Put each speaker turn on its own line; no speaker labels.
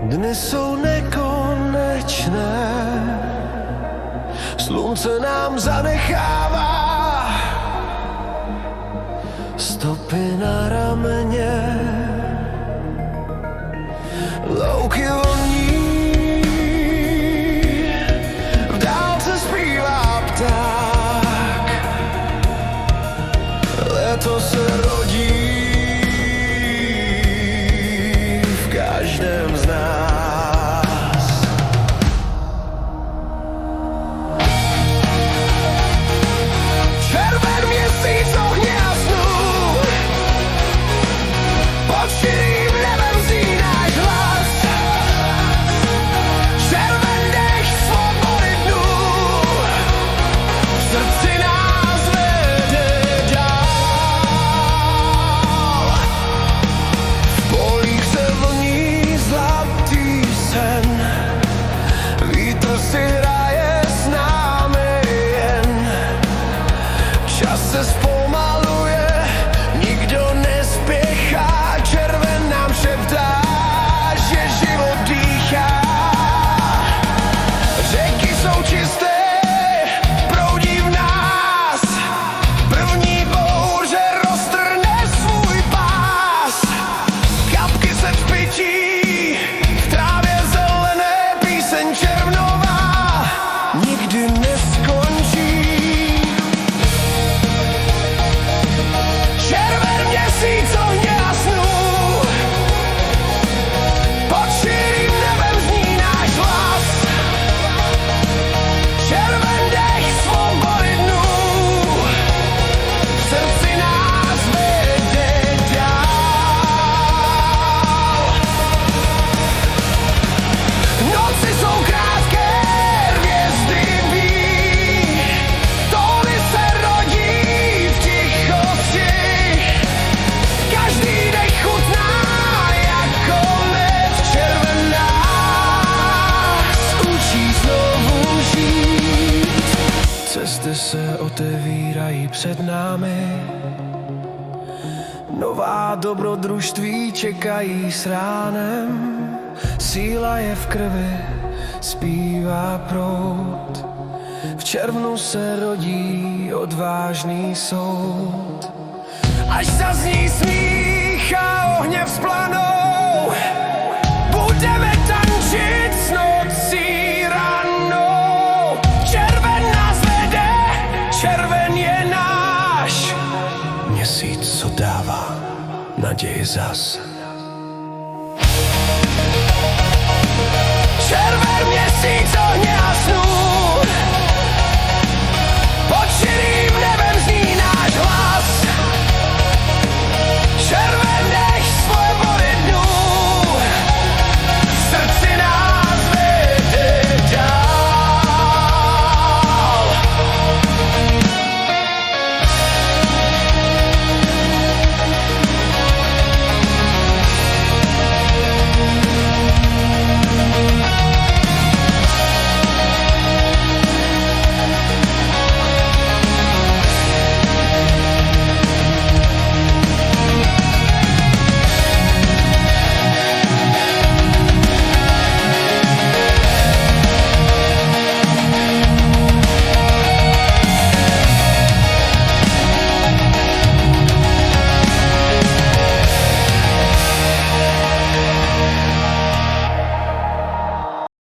Dny jsou nekonečné, slunce nám zanechává stopy na rameně. Louky voní, v dálce zpívá pták, léto se rodí v každém z nás. Červen měsíc ohně a snů, pod širým nebem zní náš hlas. Červen dech svobody dnů, v srdci nás vede dál. V polích se vlní zlatý sen, vítr si hraje s námi jen. Čas se zpomaluje, nikdo nespěchá, červen nám šeptá, že život dýchá. Řeky jsou čisté, proudí v nás, první bouře roztrhne svůj pás. Kapky se vzpytí, v trávě zelené, píseň červnová nikdy neskončí. Červen měsíc ohně a snů, pod širým nebem zní náš hlas. Červen dech svobody dnů, v srdci nás vede dál. Noci jsou krátké, hvězdy ví, tóny se rodí v tichosti. Každý dech chutná jako med, červen nás učí znovu žít. Cesty se otevírají před námi, nová dobrodružství čekají s ránem. Síla je v krvi, zpívá proud, v červnu se rodí odvážný soud. Až zazní smích a ohně vzplanou, budeme tančit s nocí ranou. Červen nás vede, červen je náš, měsíc, co dává naději zas.